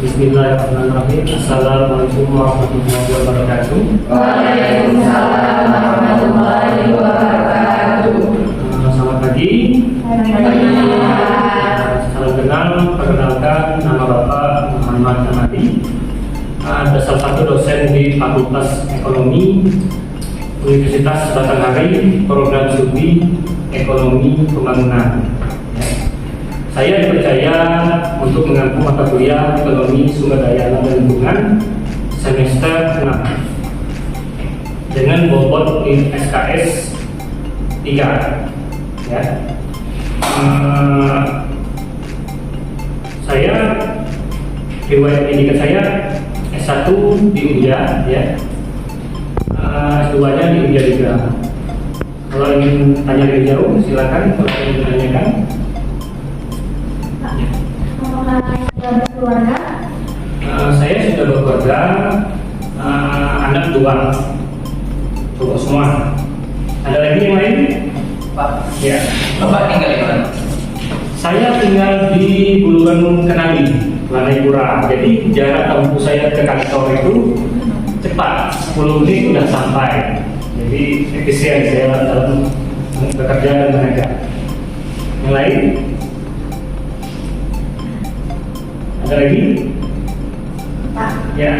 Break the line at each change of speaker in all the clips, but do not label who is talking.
Bismillahirrahmanirrahim. Assalamualaikum warahmatullahi wabarakatuh.
Waalaikumsalam warahmatullahi wabarakatuh.
Selamat pagi. Salam kenal, perkenalkan nama Bapak Muhammad Hamadi. Ada salah satu dosen di Fakultas Ekonomi Universitas Batanghari, program studi Ekonomi Pembangunan. Saya dipercaya untuk mengampu mata kuliah Ekonomi Sumber Daya Alam dan Lingkungan semester 6 dengan bobot SKS 3. Ya. Saya riwayat pendidikan saya S1 di UNJA, ya. S2-nya di UNJA juga. Kalau ingin tanya lebih jauh, silakan. Kalau ingin menanyakan.
Berkeluarga?
Saya sudah berkeluarga, anak 2, cowok semua. Ada lagi yang lain?
Pak,
Ya.
Bapak tinggal di mana?
Saya tinggal di Bulungan Kenali, Lanai-Pura. Jadi jarak tempuh saya ke kantor itu cepat, 10 menit sudah sampai. Jadi efisien saya dalam bekerja dan mengajar. Yang lain? Ada lagi?
Pak,
Ya.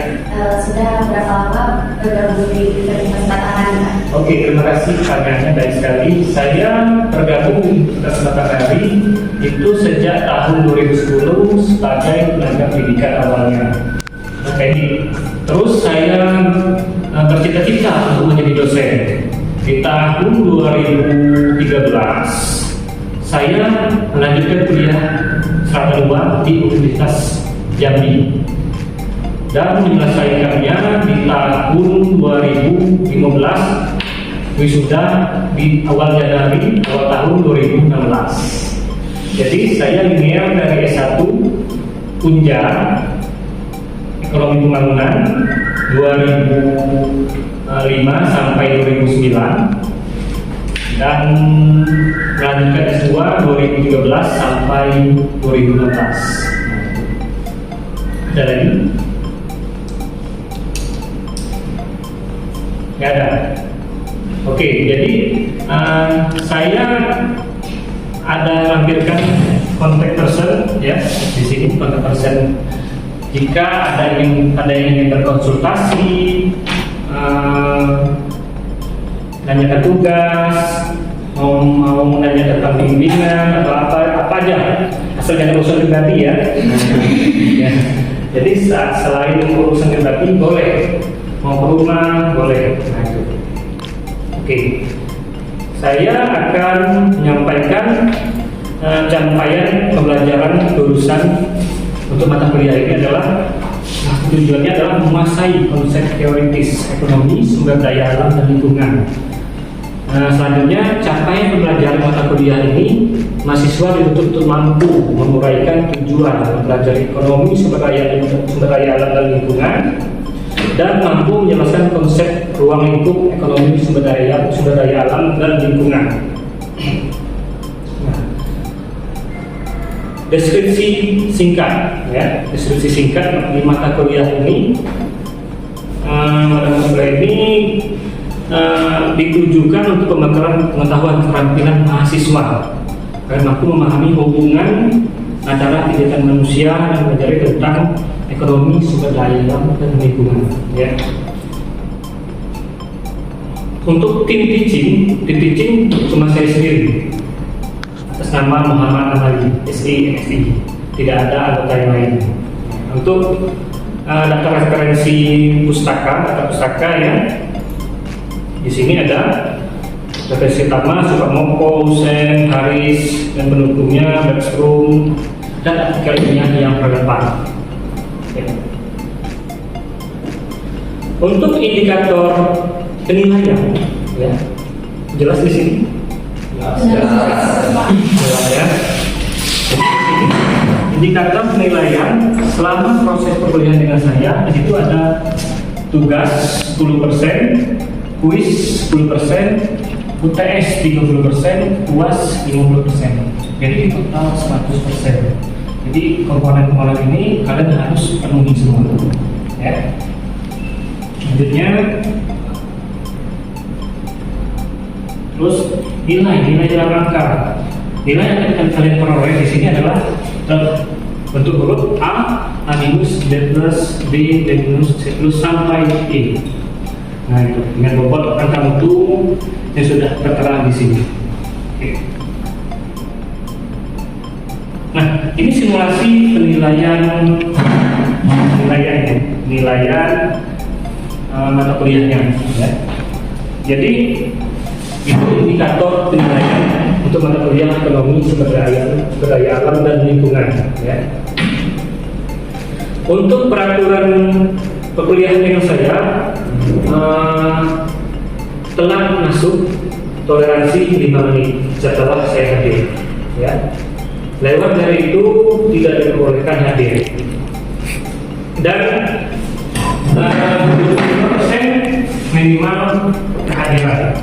sudah berapa lama bergabung di Universitas Batanghari?
Oke, terima kasih pertanyaannya baik sekali. Saya bergabung di Universitas Batanghari itu sejak tahun 2010 sebagai tenaga pendidikan awalnya. Oke, terus saya bercita-cita untuk menjadi dosen. Di tahun 2013 saya melanjutkan kuliah serata 2 di Universitas Jambi dan menyelesaikannya di tahun 2015, wisuda di awal Januari awal tahun 2016. Jadi saya linear dari S1 UNJA Ekonomi Pembangunan 2005 sampai 2009 dan melanjutkan S2 2013 sampai 2016. Ada lagi? Nggak ada. Oke, jadi saya ada lampirkan kontak person, ya, di sini kontak person. Jika ada yang ingin berkonsultasi, nanyakan tugas, mau nanya tentang bimbingan atau apa aja, asal jangan urusan pribadi, ya. Ya. Jadi selain urusan pribadi boleh, mau ke rumah boleh. Nah, itu. Oke, saya akan menyampaikan capaian pembelajaran jurusan untuk mata kuliah ini adalah tujuannya adalah menguasai konsep teoritis ekonomi, sumber daya alam dan lingkungan. Selanjutnya, capaian pembelajaran mata kuliah ini mahasiswa dituntut untuk mampu menguraikan tujuan mempelajari ekonomi, sumber daya alam dan lingkungan, dan mampu menjelaskan konsep ruang lingkup ekonomi, sumber daya alam dan lingkungan. Nah, deskripsi singkat, ya, deskripsi singkat di mata kuliah ini. Mata kuliah ini ditujukan untuk pembekalan pengetahuan keterampilan mahasiswa agar mampu memahami hubungan antara kegiatan manusia dan mempelajari tentang ekonomi, sumber daya alam dan lingkungan. Ya. Untuk tim teaching cuma saya sendiri atas nama Muhammad Hamadi, SI, MSI. Tidak ada anggota yang lain. Untuk daftar referensi pustaka ya. Di sini ada referensi utama Sukamoko, Hussein, Haris, dan pendukungnya, Bergstrom, dan artikel ilmiah yang relevan. Ya. Untuk indikator penilaian, ya, jelas di sini. Jelas ya. Indikator penilaian selama proses perkuliahan dengan saya, di situ ada tugas 10%, kuis 10%, UTS 30%, UAS 50%. Jadi total 100%. Jadi komponen-komponen ini kalian harus penuhi semua, ya. Selanjutnya, terus nilai dalam angka. Nilai yang akan kalian peroleh di sini adalah bentuk huruf A minus, B plus, B minus, C plus sampai E. Nah itu dengan bobot angka mutu yang sudah tertera di sini. Oke. Nah ini simulasi penilaian mata kuliahnya. Ya. Jadi itu indikator penilaian untuk mata kuliah ekonomi sumber daya alam dan lingkungan. Ya. Untuk peraturan perkuliahan dengan saya telah masuk toleransi 5 menit setelah saya hadir. Ya. Lewat dari itu tidak diperbolehkan hadir. Dan 25% minimal kehadiran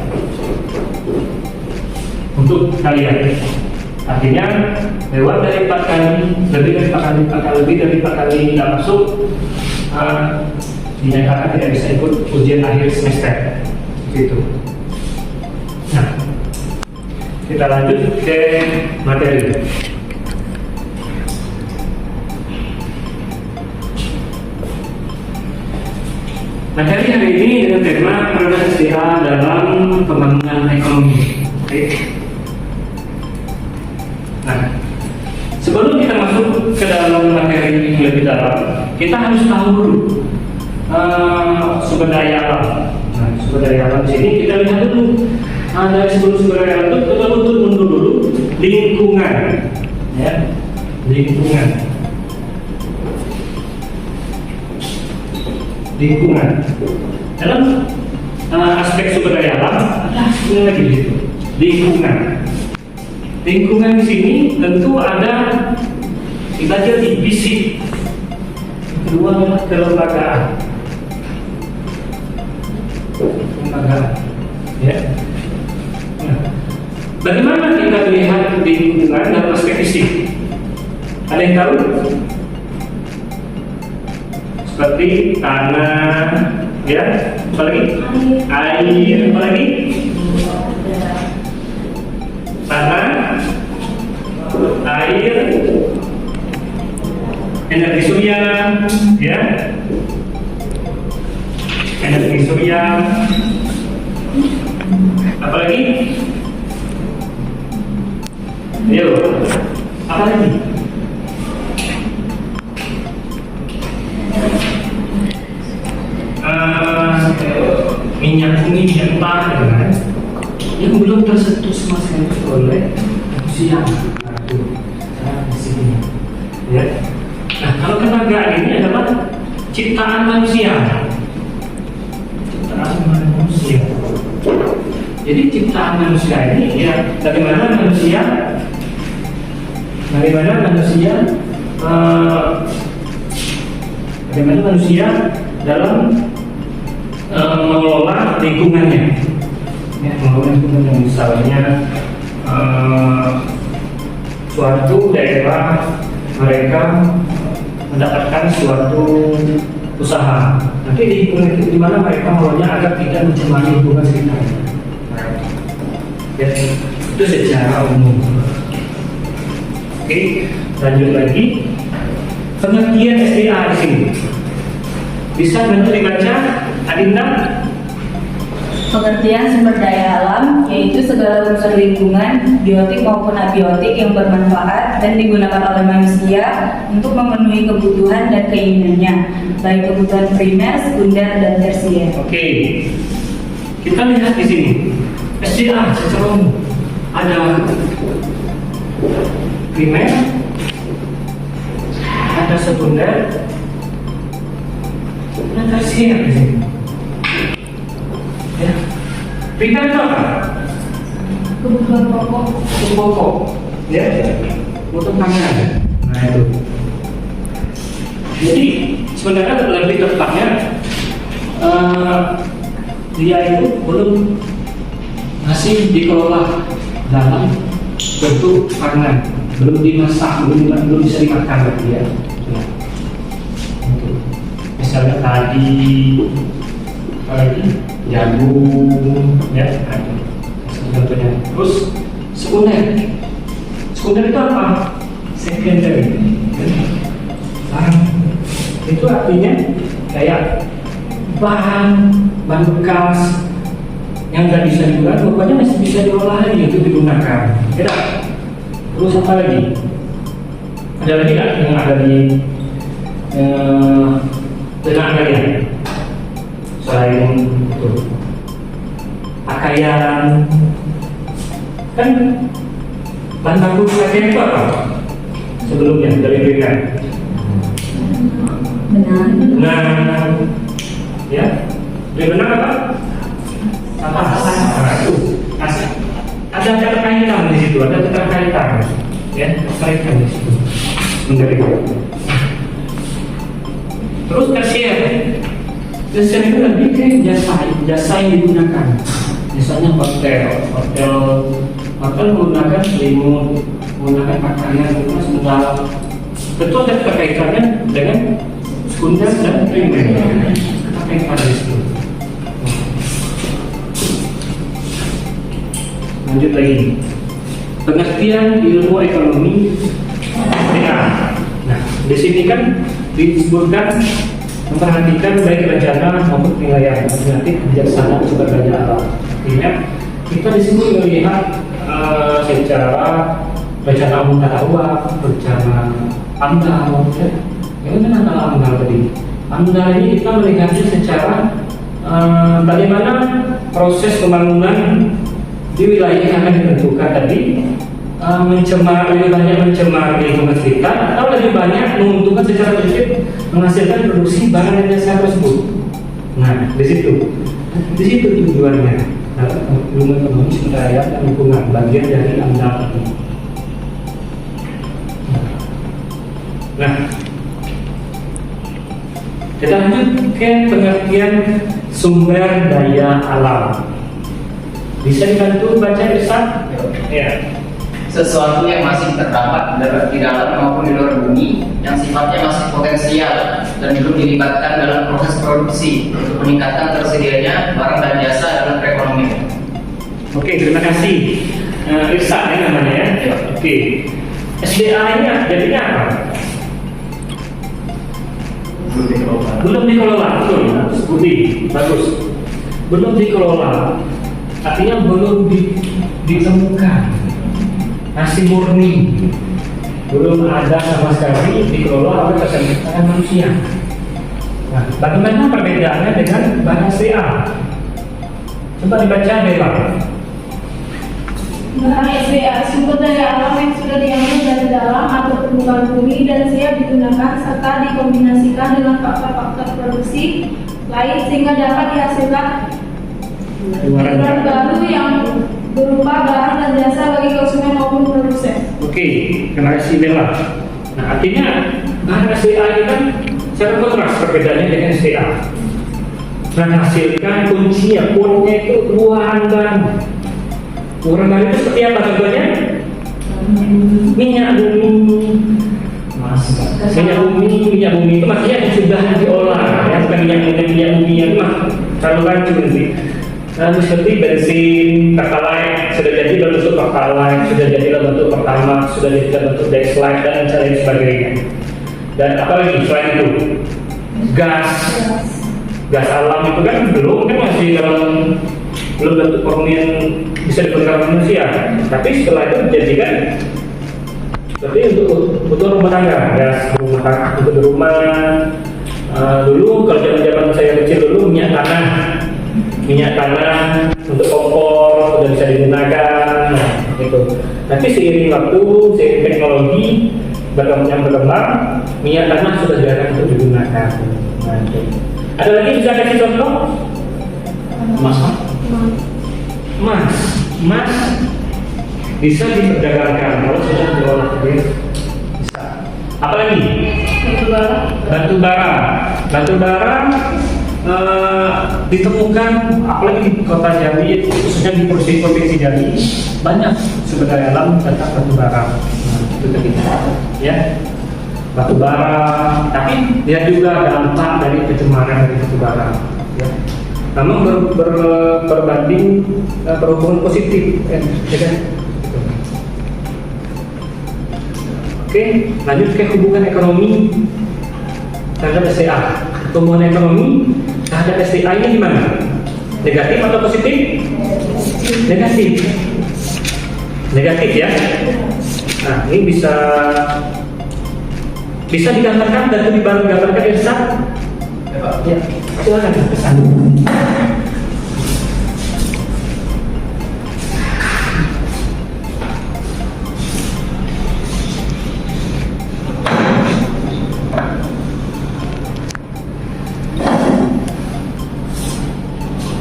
untuk kalian. Artinya lewat dari 4 kali, lebih dari 4 kali tidak masuk, dinyatakan tidak bisa ikut ujian akhir semester. Gitu. Nah, kita lanjut ke materi. Materi hari ini dengan tema peran SDA dalam pembangunan ekonomi. Oke. Nah, sebelum kita masuk ke dalam materi lebih dalam, kita harus tahu dulu sumber daya alam. Nah, sumber daya alam di sini kita lihat dulu. Dari sebelum sumber daya alam itu kita mundur dulu lingkungan, ya, lingkungan. Dalam aspek sumber daya alam ada sebenarnya lagi di situ. Lingkungan di sini tentu ada dibaca di fisik. Kedua adalah kelembagaan. Ya. Nah, bagaimana kita melihat lingkungan dalam aspek fisik? Ada yang tahu? Seperti tanah, ya, apa lagi? Air, apa lagi? Tanah, air, energi surya, ya, energi surya, apa lagi? Ayo, apa lagi? Minyak bumi, minyak tanah, yang belum tersentuh sama sekali oleh manusia. Nah, di sini. Ya. Nah, kalau ketenagaan ini adalah ciptaan manusia. Jadi ciptaan manusia ini, ya, dari mana manusia dalam mengelola lingkungannya, ya, mengelola lingkungannya. Misalnya suatu daerah mereka mendapatkan suatu usaha, nanti di lingkungan itu di mana mereka mengelolanya agar tidak mencemari lingkungan sekitar. Ya, itu secara umum. Oke, lanjut lagi. Pengertian SDA di sini bisa bentuk dibaca, Adinda?
Pengertian sumber daya alam yaitu segala unsur lingkungan, biotik maupun abiotik yang bermanfaat dan digunakan oleh manusia untuk memenuhi kebutuhan dan keinginannya, baik kebutuhan primer, sekunder, dan tersier.
Oke, kita lihat di sini SDA secara umum ada primer, ada sekunder, dan tersier di sini. Ya. Primer itu apa?
Kebutuhan pokok.
Ya, untuk pangan. Nah itu. Jadi sebenarnya lebih tepatnya dia itu belum masih dikelola dalam bentuk pangan. belum dimasak, belum bisa dimakan lagi ya. Nah, gitu. Misalnya tadi apa lagi, jagung, ya, ada. Contohnya. Terus sekunder itu apa? Secondary. Itu artinya kayak bahan bekas yang nggak bisa digunakan, rupanya masih bisa diolah lagi untuk digunakan. Ya. Terus apa lagi? Ada lagi nggak yang ada di benak kalian? Selain itu, pakaian, kan bahan baku pakaian itu apa? Sebelumnya dari BK. Benang, ya, dari benang apa? Ada keterkaitan di situ, ada keterkaitan, ya, keterkaitan di situ. Terus kasir itu lebih ke jasa yang digunakan. Misalnya hotel menggunakan selimut, menggunakan pakaian, menggunakan sendal. Betul ada keterkaitannya dengan sekunder dan primer. Keterkaitan di situ. Lanjut lagi, pengertian ilmu ekonomi SDA. Nah, di sini kan disebutkan memperhatikan baik rencana maupun penilaian, nanti kebijaksanaan sumber daya alam. Artinya kita di sini melihat secara rencana mutlak, rencana AMDAL, ya kan AMDAL tadi. AMDAL ini kita melihatnya secara bagaimana proses pembangunan di wilayah yang akan ditentukan tadi, lebih banyak mencemar lingkungan sekitar atau lebih banyak menguntungkan secara prinsip menghasilkan produksi barang dan jasa tersebut. Nah, di situ tujuannya. Ilmu ekonomi sumber daya dan lingkungan, bagian dari AMDAL ini. Nah, kita lanjut ke pengertian sumber daya alam. Bisa dibantu baca Irsan? Ya.
Sesuatu yang masih terdapat di dalam maupun di luar bumi yang sifatnya masih potensial dan belum dilibatkan dalam proses produksi untuk meningkatkan tersedianya barang dan jasa dalam perekonomian.
Oke, terima kasih. Irsan ya namanya ya. Oke. SDA ini jadinya apa? Belum dikelola, betul. Budi, bagus. Belum dikelola. Artinya belum ditemukan, masih murni, belum ada sama sekali dikelola oleh tangan manusia. Nah, bagaimana perbedaannya dengan bahasa SDA? Coba dibaca Bella.
Bahan SDA sumber daya alam yang sudah diambil dari dalam atau permukaan bumi dan siap digunakan serta dikombinasikan dengan faktor-faktor produksi lain sehingga dapat dihasilkan barang baru yang berupa barang dan jasa bagi konsumen maupun produsen.
Oke, terima kasih Bella. Nah, artinya bahan SDA ini kan secara kontras perbedaannya dengan SDA. Menghasilkan kuncinya, quote-nya itu ruangan baru. Ruangan baru itu seperti apa contohnya? Minyak bumi. Minyak bumi itu maksudnya yang sudah diolah, ya, bukan minyak bumi yang mah terlalu rancu sih. Seperti bensin, pertalite sudah jadi berbentuk pertalite, sudah jadi berbentuk pertamax, sudah jadi berbentuk dexlite dan lain sebagainya. Dan apalagi selain itu, gas alam itu kan belum, kan masih belum bentuk pemurnian bisa digunakan manusia. Tapi setelah itu dijadikan seperti untuk rumah tangga, gas untuk rumah. Dulu kalau zaman saya kecil dulu minyak tanah untuk kompor sudah bisa digunakan, nah, gitu. Tapi seiring waktu, seiring teknologi berkembang, minyak tanah sudah jarang untuk digunakan. Nah, gitu. Ada lagi bisa kasih contoh? Emas bisa diperdagangkan kalau sudah diolah bisa. Apalagi? Batu bara ditemukan apalagi di kota Jambi, khususnya di provinsi Jambi banyak sumber daya alam tentang batu bara. itu tadi ya, batu bara. Tapi lihat juga dampak dari pencemaran dari batu bara ya. Namun berbanding berhubungan positif ya kan? Oke, lanjut ke hubungan ekonomi terhadap SDA. Pertumbuhan ekonomi terhadap SDA ini gimana? Negatif atau positif? Negatif. Negatif ya. Nah, ini bisa digambarkan dan digambarkan di sana. Ya, silakan pesan.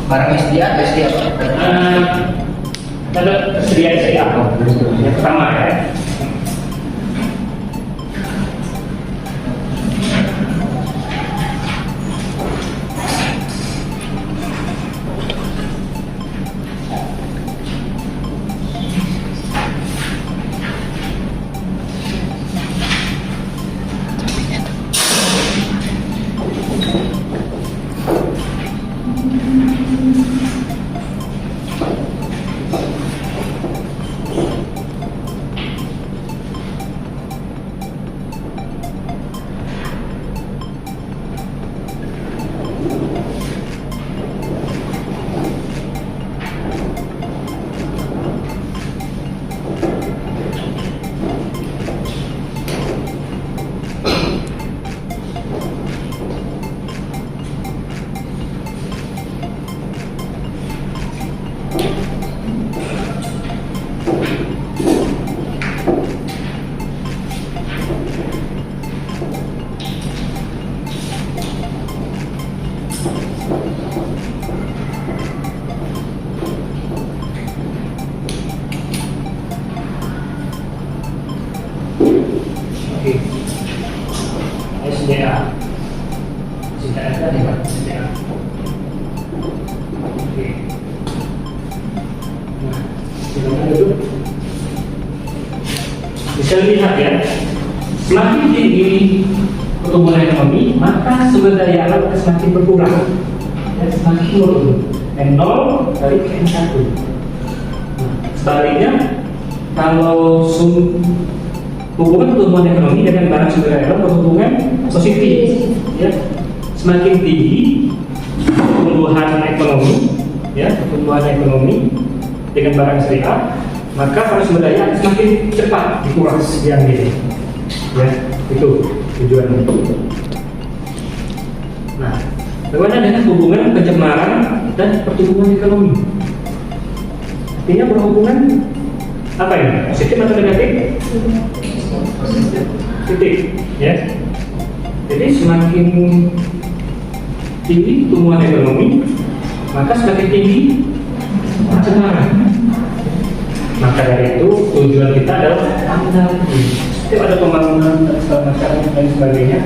Barang SDA apa?
Ada sedia SDA yang pertama ya. Oke. SDA. Tidak ada nih Pak, SDA. Oke. Nah, silakan duduk. Bisa lihat ya, semakin tinggi pertumbuhan ekonomi, maka sumber daya alam akan semakin berkurang. Dan semakin menurun. N0 dari ke N1. Nah, sebaliknya, kalau hubungan pertumbuhan ekonomi dengan barang sumber daya alam berhubungan positif ya, semakin tinggi pertumbuhan ekonomi dengan barang syariah, maka barang sumber daya semakin cepat dikuras diambil ya, itu tujuannya. Nah, bagaimana dengan hubungan pencemaran dan pertumbuhan ekonomi? Artinya berhubungan apa ini? Positif atau negatif? Positif, ya. Jadi semakin tinggi pertumbuhan ekonomi, maka semakin tinggi pencemaran. Maka dari itu tujuan kita adalah AMDAL. Setiap ada pembangunan dan sebagainya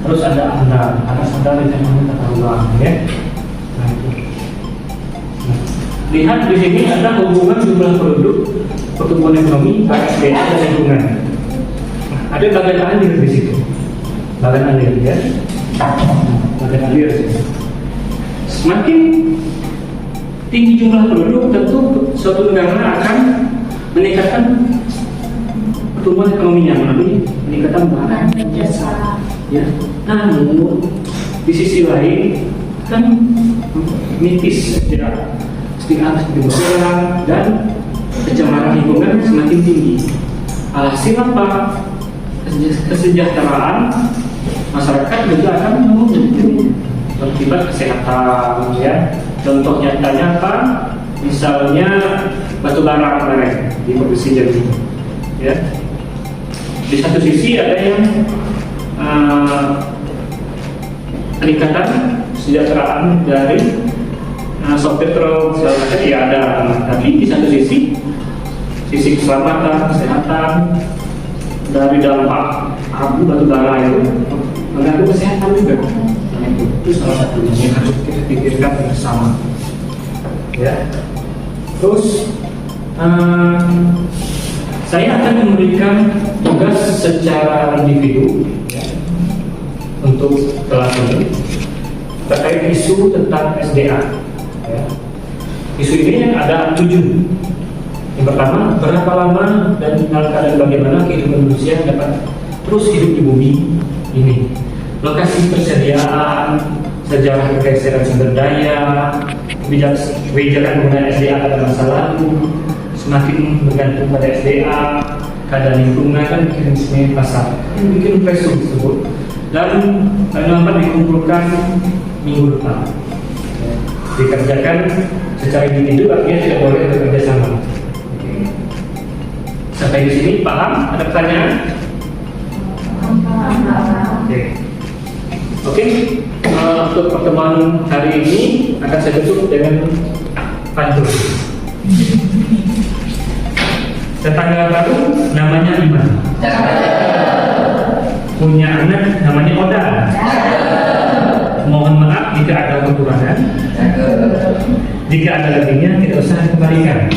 harus ada AMDAL, karena AMDAL rencana tata ruang, ya. Nah, itu. Nah, lihat di sini ada hubungan jumlah penduduk, pertumbuhan ekonomi, KSDA dan lingkungan. Ada bagian alir di situ, bagian alir ya, bagian alir. Semakin tinggi jumlah penduduk, tentu suatu negara akan meningkatkan pertumbuhan ekonominya melalui peningkatan barang dan jasa. Ya, namun di sisi lain kan nipis ya, sedikit berkurang dan pencemaran lingkungan semakin tinggi. Alhasil apa? Kesejahteraan masyarakat juga akan menurun. Terlibat kesehatan ya. Contoh nyatanya apa? Misalnya batu bara kemarin di Provinsi Jambi. Ya. Di satu sisi ada yang peningkatan kesejahteraan dari sopir truk segala macam ya ada. Tapi di satu sisi keselamatan, kesehatan dari dampak abu batu bara itu mengganggu kesehatan juga. Nah, itu salah satu yang harus kita pikirkan bersama. Ya. Terus Saya akan memberikan tugas secara individu ya, untuk kelas ini terkait isu tentang SDA. Ya. Isu ini ada 7. Yang pertama, berapa lama dan bagaimana kehidupan manusia dapat terus hidup di bumi ini. Lokasi persediaan, sejarah pergeseran sumber daya, kebijakan penggunaan SDA pada masa lalu, semakin bergantung pada SDA, keadaan lingkungan dan mekanisme pasar. Bikin presum tersebut dan nomor dikumpulkan minggu depan. Dikerjakan secara individu, artinya tidak boleh bekerja sama. Sampai di sini paham? Ada pertanyaan? Oke. Untuk pertemuan hari ini akan saya tutup dengan pantun. Tetangga baru namanya Iman. Punya anak namanya Oda. Mohon maaf jika ada kekurangan. Jika ada lebihnya tidak usah dikembalikan.